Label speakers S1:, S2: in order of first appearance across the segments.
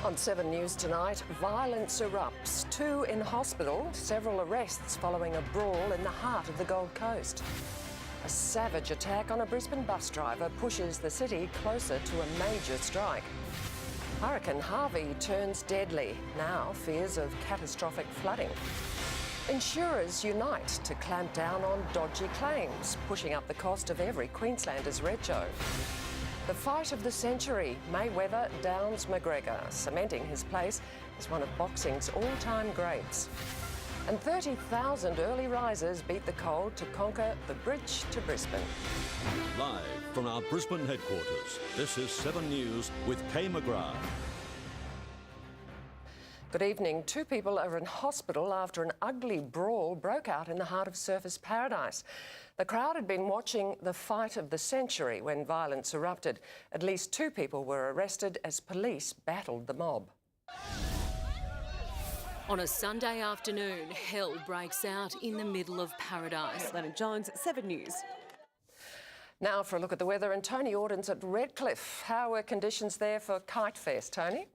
S1: On 7 News tonight, violence erupts. 2 in hospital, several arrests following a brawl in the heart of the Gold Coast. A savage attack on a Brisbane bus driver pushes the city closer to a major strike. Hurricane Harvey turns deadly, now fears of catastrophic flooding. Insurers unite to clamp down on dodgy claims, pushing up the cost of every Queenslander's rego. The fight of the century, Mayweather downs McGregor, cementing his place as one of boxing's all-time greats. And 30,000 early risers beat the cold to conquer the bridge to Brisbane.
S2: Live from our Brisbane headquarters, this is 7 News with Kay McGrath.
S1: Good evening. 2 people are in hospital after an ugly brawl broke out in the heart of Surfers Paradise. The crowd had been watching the fight of the century when violence erupted. At least 2 people were arrested as police battled the mob.
S3: On a Sunday afternoon, hell breaks out in the middle of Paradise.
S4: Leonard Jones, 7 News.
S1: Now for a look at the weather, and Tony Auden's at Redcliffe. How were conditions there for Kite Fest, Tony?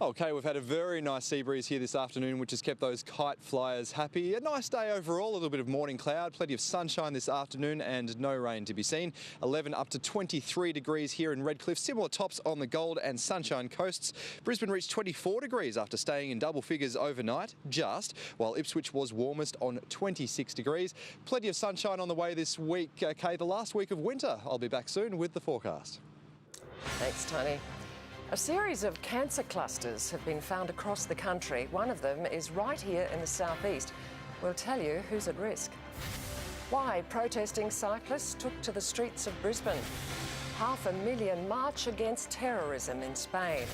S5: OK, we've had a very nice sea breeze here this afternoon, which has kept those kite flyers happy. A nice day overall, a little bit of morning cloud, plenty of sunshine this afternoon and no rain to be seen. 11 up to 23 degrees here in Redcliffe, similar tops on the Gold and Sunshine coasts. Brisbane reached 24 degrees after staying in double figures overnight, while Ipswich was warmest on 26 degrees. Plenty of sunshine on the way this week, Kay, the last week of winter. I'll be back soon with the forecast.
S1: Thanks, Tony. A series of cancer clusters have been found across the country. One of them is right here in the southeast. We'll tell you who's at risk. Why protesting cyclists took to the streets of Brisbane. 500,000 march against terrorism in Spain.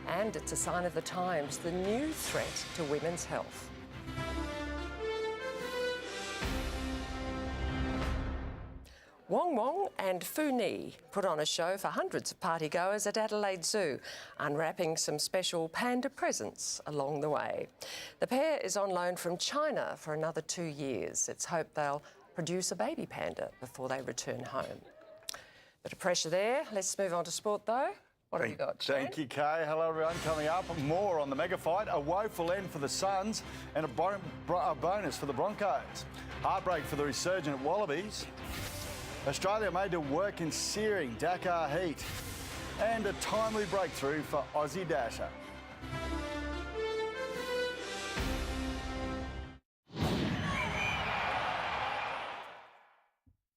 S1: And it's a sign of the times, the new threat to women's health. Wong Wong and Fu Ni put on a show for hundreds of partygoers at Adelaide Zoo, unwrapping some special panda presents along the way. The pair is on loan from China for another 2 years. It's hoped they'll produce a baby panda before they return home. Bit of pressure there. Let's move on to sport though. What have you got, Shane?
S6: Thank you, Kay. Hello, everyone. Coming up, more on the mega fight, a woeful end for the Suns and a bonus for the Broncos. Heartbreak for the resurgent Wallabies. Australia made to work in searing Dakar heat, and a timely breakthrough for Aussie Dasher.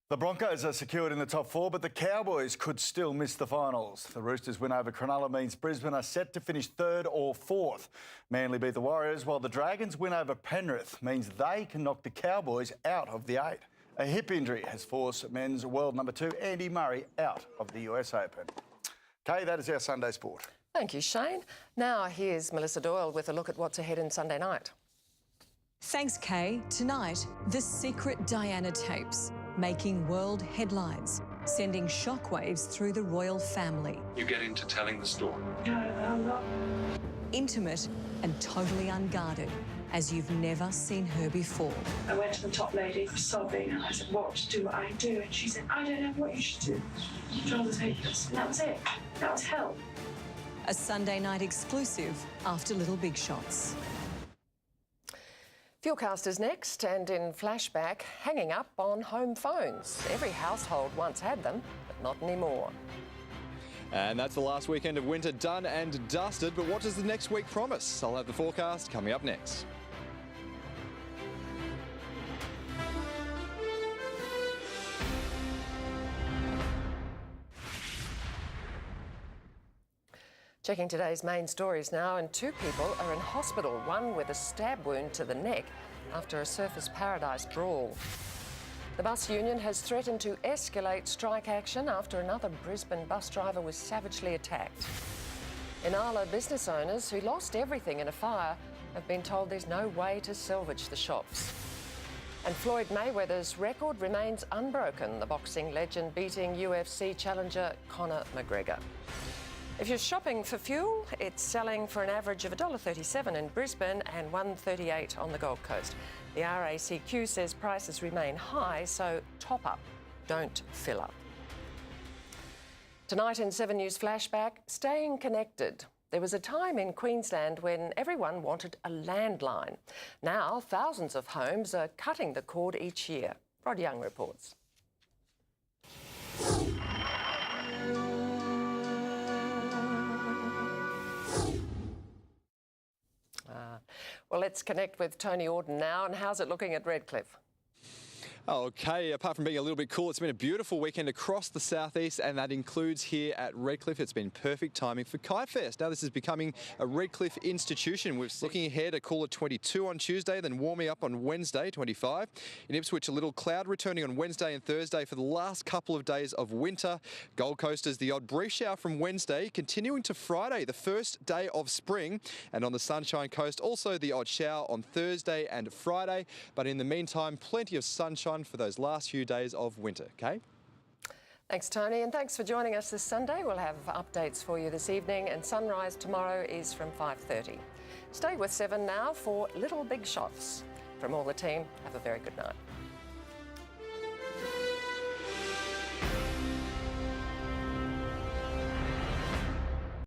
S6: The Broncos are secured in the top 4, but the Cowboys could still miss the finals. The Roosters' win over Cronulla means Brisbane are set to finish 3rd or 4th. Manly beat the Warriors, while the Dragons' win over Penrith means they can knock the Cowboys out of the 8. A hip injury has forced men's world number 2, Andy Murray, out of the US Open. Kay, that is our Sunday sport.
S1: Thank you, Shane. Now here's Melissa Doyle with a look at what's ahead in Sunday night.
S7: Thanks, Kay. Tonight, the secret Diana tapes, making world headlines, sending shockwaves through the royal family.
S8: You get into telling the story.
S7: Intimate and totally unguarded, as you've never seen her before.
S9: I went to the top lady sobbing and I said, what do I do? And she said, I don't know what you should do. Draw the papers. And that was it. That was hell.
S7: A Sunday night exclusive after Little Big Shots.
S1: Fuelcast is next, and in Flashback, hanging up on home phones. Every household once had them, but not anymore.
S5: And that's the last weekend of winter done and dusted, but what does the next week promise? I'll have the forecast coming up next.
S1: Checking today's main stories now, and 2 people are in hospital, one with a stab wound to the neck after a Surfers Paradise brawl. The bus union has threatened to escalate strike action after another Brisbane bus driver was savagely attacked. Inala business owners who lost everything in a fire have been told there's no way to salvage the shops. And Floyd Mayweather's record remains unbroken, the boxing legend beating UFC challenger Conor McGregor. If you're shopping for fuel, it's selling for an average of $1.37 in Brisbane and $1.38 on the Gold Coast. The RACQ says prices remain high, so top up, don't fill up. Tonight in 7 News Flashback, staying connected. There was a time in Queensland when everyone wanted a landline. Now, thousands of homes are cutting the cord each year. Rod Young reports. Well, let's connect with Tony Auden now. And how's it looking at Redcliffe?
S5: Okay, apart from being a little bit cool, it's been a beautiful weekend across the southeast, and that includes here at Redcliffe. It's been perfect timing for Kite Fest. Now, this is becoming a Redcliffe institution. We're looking ahead a cooler 22 on Tuesday, then warming up on Wednesday, 25. In Ipswich, a little cloud returning on Wednesday and Thursday for the last couple of days of winter. Gold Coasters, the odd brief shower from Wednesday, continuing to Friday, the first day of spring. And on the Sunshine Coast, also the odd shower on Thursday and Friday. But in the meantime, plenty of sunshine for those last few days of winter. Kay?
S1: Thanks, Tony, and thanks for joining us this Sunday. We'll have updates for you this evening, and sunrise tomorrow is from 5:30. Stay with 7 now for Little Big Shots. From all the team, have a very good night.